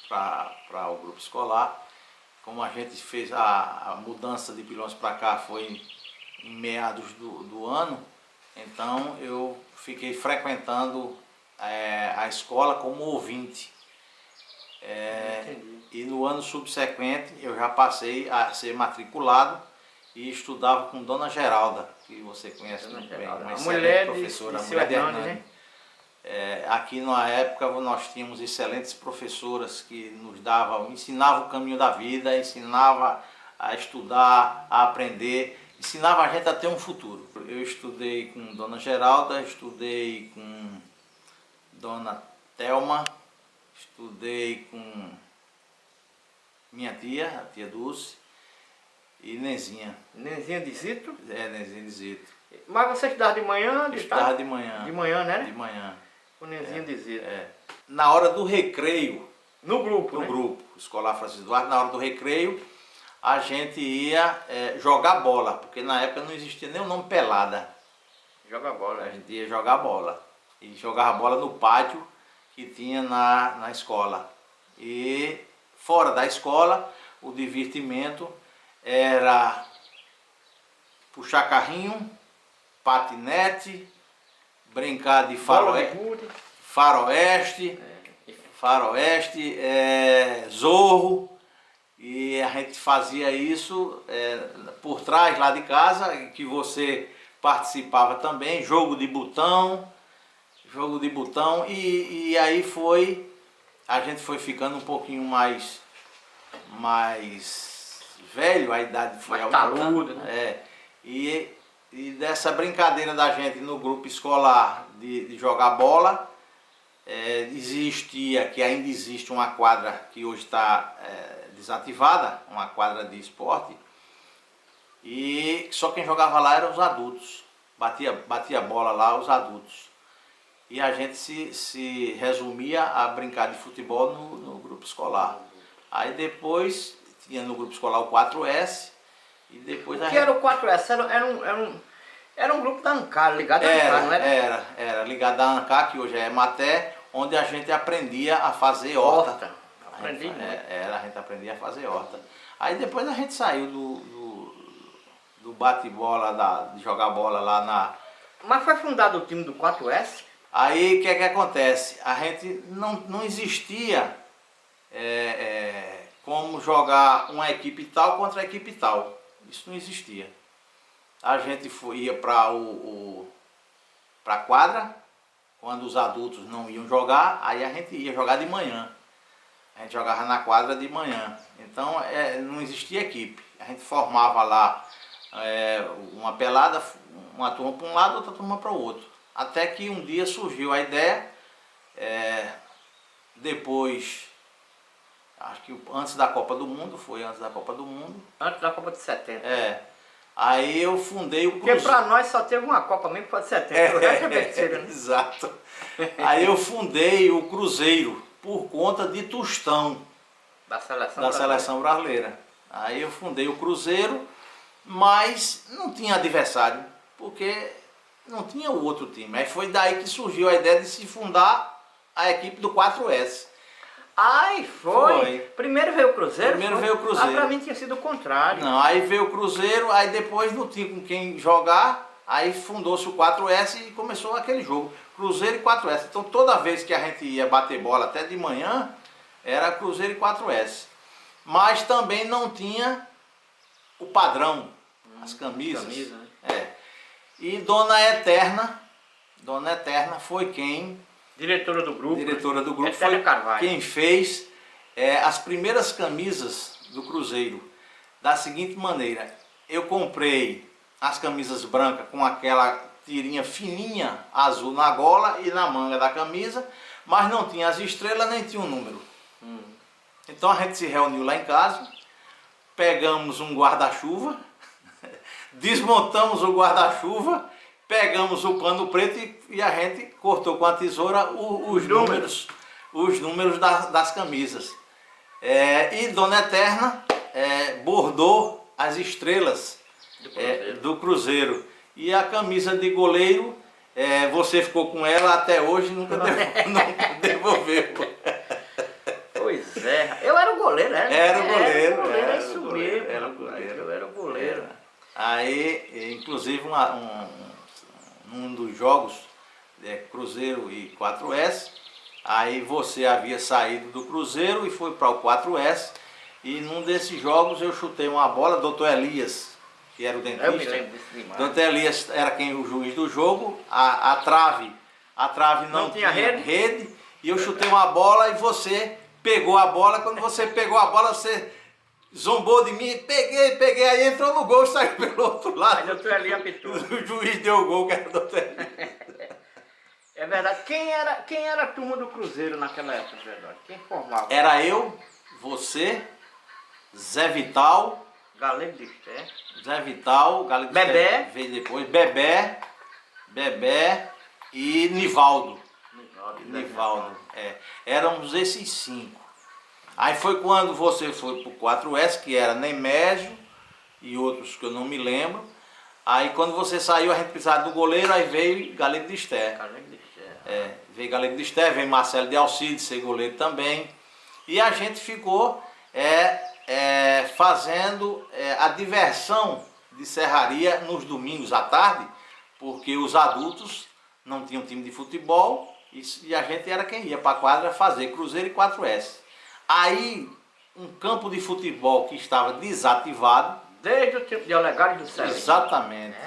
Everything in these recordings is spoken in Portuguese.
para o grupo escolar. Como a gente fez a mudança de pilões para cá foi em meados do ano, então eu fiquei frequentando a escola como ouvinte. E no ano subsequente eu já passei a ser matriculado e estudava com Dona Geralda, que você conhece muito bem, uma excelente professora, a mulher de Hernani. Aqui na época nós tínhamos excelentes professoras que nos ensinavam o caminho da vida, ensinavam a estudar, a aprender, ensinavam a gente a ter um futuro. Eu estudei com Dona Geralda, estudei com Dona Thelma, estudei com minha tia, a tia Dulce, e Nezinha. Nezinha de Zito? Nezinha de Zito. Mas você estudava de manhã? Eu estudava de manhã. De manhã, né? De manhã. O Nezinha de Zito. Na hora do recreio, no grupo, no grupo escolar Francisco Duarte, na hora do recreio, a gente ia jogar bola, porque na época não existia nem o nome pelada. Jogar bola. A gente ia jogar bola. E jogava bola no pátio que tinha na escola. E fora da escola, o divertimento era puxar carrinho, patinete, brincar de faroeste, zorro, e a gente fazia isso por trás lá de casa, que você participava também, jogo de botão, e aí a gente foi ficando um pouquinho mais velho, a idade foi aumentando, né? E dessa brincadeira da gente no grupo escolar de jogar bola, que ainda existe uma quadra que hoje está desativada, uma quadra de esporte, e só quem jogava lá eram os adultos, batia bola lá os adultos. E a gente se resumia a brincar de futebol no grupo escolar. Aí depois tinha no grupo escolar o 4S, e depois o que era o 4S? Era um grupo da ANCAR, ligado à ANCAR, não era? Era ligado à ANCAR, que hoje é Emater, onde a gente aprendia a fazer horta. A gente aprendia a fazer horta. Aí depois a gente saiu do bate-bola, de jogar bola lá na... Mas foi fundado o time do 4S? Aí o que acontece? A gente não existia como jogar uma equipe tal contra a equipe tal. Isso não existia. A gente ia para a quadra, quando os adultos não iam jogar, aí a gente ia jogar de manhã. A gente jogava na quadra de manhã. Então não existia equipe. A gente formava lá uma pelada, uma turma para um lado, outra turma para o outro. Até que um dia surgiu a ideia, depois, acho que antes da Copa do Mundo, Antes da Copa de 70. Aí eu fundei o Cruzeiro. Porque para nós só teve uma Copa mesmo que foi de 70, o resto é besteira, né? Exato. Aí eu fundei o Cruzeiro por conta de Tostão, da seleção brasileira. Aí eu fundei o Cruzeiro, mas não tinha adversário, porque não tinha o outro time. Aí foi daí que surgiu a ideia de se fundar a equipe do 4S. Ai, foi? Primeiro veio o Cruzeiro? Primeiro veio o Cruzeiro. Pra mim tinha sido o contrário. Não, aí veio o Cruzeiro, aí depois não tinha com quem jogar, aí fundou-se o 4S e começou aquele jogo. Cruzeiro e 4S. Então toda vez que a gente ia bater bola até de manhã, era Cruzeiro e 4S. Mas também não tinha o padrão, as camisas. Né? E Dona Eterna foi quem... Diretora do grupo. Foi quem fez as primeiras camisas do Cruzeiro. Da seguinte maneira, eu comprei as camisas brancas com aquela tirinha fininha azul na gola e na manga da camisa, mas não tinha as estrelas nem tinha um número. Então a gente se reuniu lá em casa, pegamos um guarda-chuva, desmontamos o guarda-chuva, pegamos o pano preto e a gente cortou com a tesoura os números das camisas. E Dona Eterna bordou as estrelas do Cruzeiro. E a camisa de goleiro, você ficou com ela até hoje, nunca devolveu. Pois reserva. Eu era o goleiro, né? Era o goleiro. É isso mesmo. Era o goleiro. Eu era o goleiro. Aí, inclusive, um dos jogos, Cruzeiro e 4S, aí você havia saído do Cruzeiro e foi para o 4S, e num desses jogos eu chutei uma bola, doutor Elias, que era o dentista. Eu me lembro disso demais. Doutor Elias era o juiz do jogo, a trave não tinha rede, e eu chutei uma bola e você pegou a bola. Quando você pegou a bola, você zombou de mim, peguei, aí entrou no gol e saiu pelo outro lado. Aí o doutor Elias apitou. O juiz deu o gol, que era o doutor Elias. É verdade. Quem era a turma do Cruzeiro naquela época, verdade? Quem formava? Era eu, você, Zé Vital, Galego de Esté. Zé Vital, Galego de Bebé. Esté veio depois, Bebé e Nivaldo. Nivaldo, éramos esses 5. Aí foi quando você foi pro 4S, que era Nemésio e outros que eu não me lembro. Aí quando você saiu, a gente precisava do goleiro, aí veio Galego de Esté. Veio Galego de Esté, veio Marcelo de Alcides, ser goleiro também. E a gente ficou fazendo a diversão de serraria nos domingos à tarde, porque os adultos não tinham time de futebol e a gente era quem ia para a quadra fazer Cruzeiro e 4S. Aí, um campo de futebol que estava desativado. Desde o tempo de Olegário do Céu. Exatamente.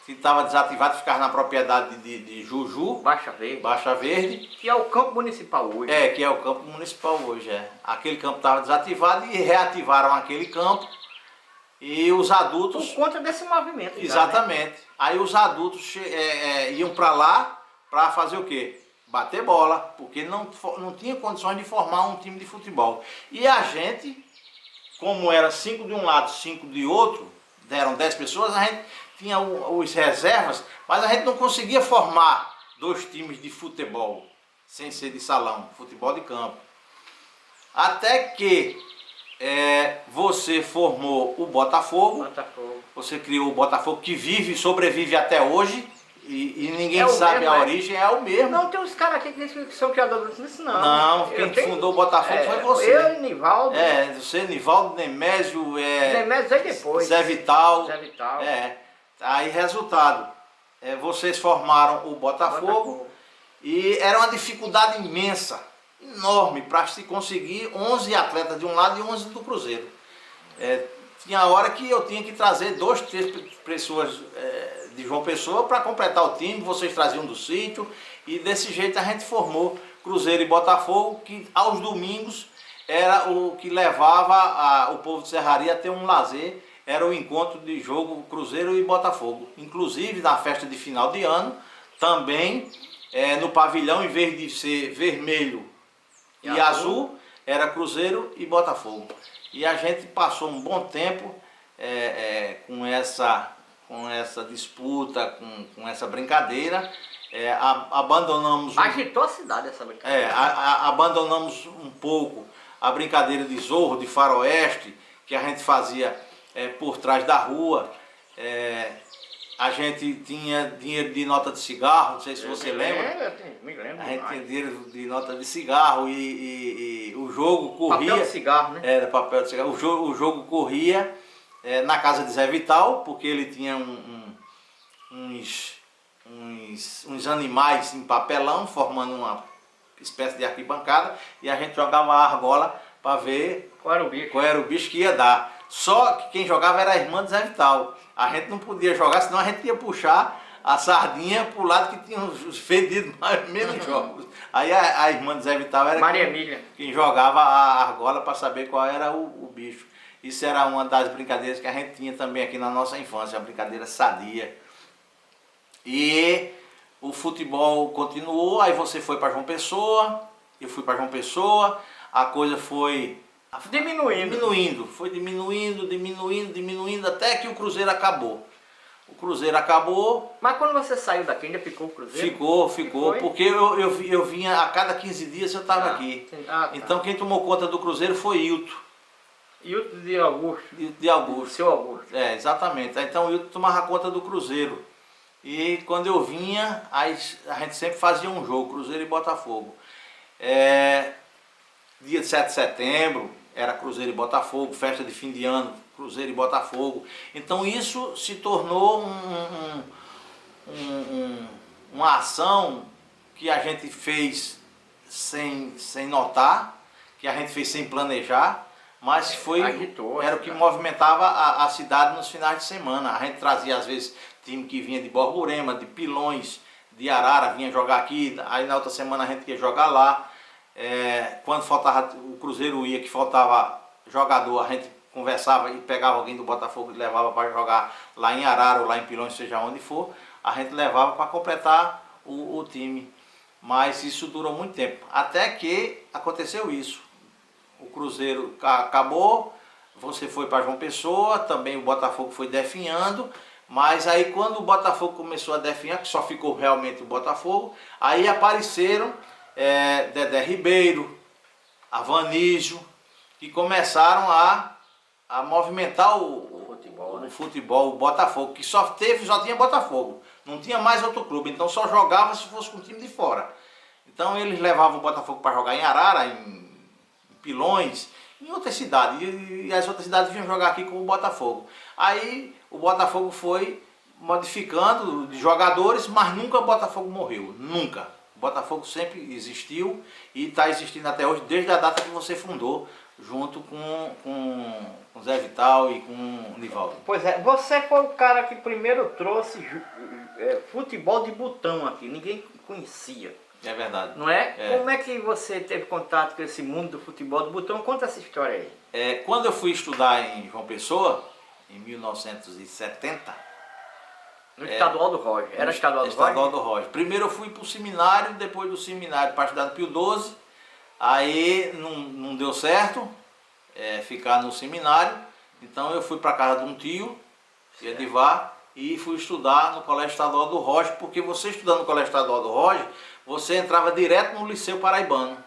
Que estava desativado, ficava na propriedade de Juju. Baixa Verde. Que é o campo municipal hoje. Que é o campo municipal hoje, Aquele campo estava desativado e reativaram aquele campo. E os adultos... Por conta desse movimento. Exatamente. Já, né? Aí os adultos iam para lá para fazer o quê? Bater bola, porque não tinha condições de formar um time de futebol. E a gente, como era 5 de um lado, 5 de outro, deram 10 pessoas, a gente tinha os reservas, mas a gente não conseguia formar 2 times de futebol, sem ser de salão, futebol de campo. Até que você formou o Botafogo, você criou o Botafogo, que sobrevive até hoje, e ninguém sabe a origem, é o mesmo. Não, tem uns caras aqui que são criadores disso, não. Não, quem fundou o Botafogo foi você. Eu e Nivaldo. Você, Nivaldo, Nemésio, Nemésio aí depois. Zé Vital. É. Aí, resultado, vocês formaram o Botafogo e era uma dificuldade imensa, enorme, para se conseguir 11 atletas de um lado e 11 do Cruzeiro. Tinha hora que eu tinha que trazer 2, 3 pessoas de João Pessoa para completar o time, vocês traziam do sítio, e desse jeito a gente formou Cruzeiro e Botafogo, que aos domingos era o que levava o povo de Serraria a ter um lazer, era o encontro de jogo Cruzeiro e Botafogo. Inclusive na festa de final de ano, também no pavilhão, em vez de ser vermelho e azul, era Cruzeiro e Botafogo. E a gente passou um bom tempo com essa disputa, com essa brincadeira. Abandonamos... Agitou a cidade essa brincadeira. Abandonamos um pouco a brincadeira de zorro, de faroeste, que a gente fazia por trás da rua. A gente tinha dinheiro de nota de cigarro, não sei se você lembra. Me lembro. A gente tinha dinheiro de nota de cigarro e o jogo corria. Papel de cigarro, né? Era papel de cigarro. O jogo corria na casa de Zé Vital, porque ele tinha uns animais em papelão, formando uma espécie de arquibancada, e a gente jogava a argola para ver qual era o bicho que ia dar. Só que quem jogava era a irmã de Zé Vital. A gente não podia jogar, senão a gente ia puxar a sardinha para o lado que tinha os fedidos menos jogos. Aí a irmã de Zé Vital era quem jogava a argola para saber qual era o bicho. Isso era uma das brincadeiras que a gente tinha também aqui na nossa infância, a brincadeira sadia. E o futebol continuou, aí você foi para João Pessoa, eu fui para João Pessoa, a coisa foi foi diminuindo, até que o Cruzeiro acabou. O Cruzeiro acabou. Mas quando você saiu daqui, ainda ficou o Cruzeiro? Ficou, porque eu vinha a cada 15 dias eu estava aqui. Tá. Então quem tomou conta do Cruzeiro foi Hilton. Hilton de Augusto. De Augusto. Seu Augusto. Exatamente. Então o Hilton tomava conta do Cruzeiro. E quando eu vinha, a gente sempre fazia um jogo, Cruzeiro e Botafogo. dia de 7 de setembro, era Cruzeiro e Botafogo, festa de fim de ano, Cruzeiro e Botafogo. Então isso se tornou uma ação que a gente fez sem notar, que a gente fez sem planejar, mas era o que movimentava a cidade nos finais de semana. A gente trazia às vezes time que vinha de Borborema, de Pilões, de Arara, vinha jogar aqui, aí na outra semana a gente ia jogar lá. Quando faltava, o Cruzeiro ia, que faltava jogador, a gente conversava e pegava alguém do Botafogo e levava para jogar lá em Arara ou lá em Pilões, seja onde for, a gente levava para completar o time. Mas isso durou muito tempo, até que aconteceu isso. O Cruzeiro acabou, você foi para João Pessoa, também o Botafogo foi definhando, mas aí quando o Botafogo começou a definhar, que só ficou realmente o Botafogo, aí apareceram Dedé Ribeiro, Avanísio, que começaram a movimentar o futebol, o Botafogo, que só tinha Botafogo, não tinha mais outro clube, então só jogava se fosse com um time de fora. Então eles levavam o Botafogo para jogar em Arara, em Pilões, em outras cidades, e as outras cidades vinham jogar aqui com o Botafogo. Aí o Botafogo foi modificando de jogadores, mas nunca o Botafogo morreu, nunca. O Botafogo sempre existiu e está existindo até hoje, desde a data que você fundou, junto com Zé Vital e com o Nivaldo. Pois é, você foi o cara que primeiro trouxe futebol de botão aqui, ninguém conhecia. É verdade. Não é? Como é que você teve contato com esse mundo do futebol de botão? Conta essa história aí. Quando eu fui estudar em João Pessoa, em 1970... No Estadual do Roger. Era Estadual do Roger? Estadual do Roger. Primeiro eu fui para o seminário, depois do seminário para estudar no Pio XII. Aí não deu certo ficar no seminário. Então eu fui para casa de um tio, Edivar, e fui estudar no Colégio Estadual do Roger, porque você estudando no Colégio Estadual do Roger, você entrava direto no Liceu Paraibano.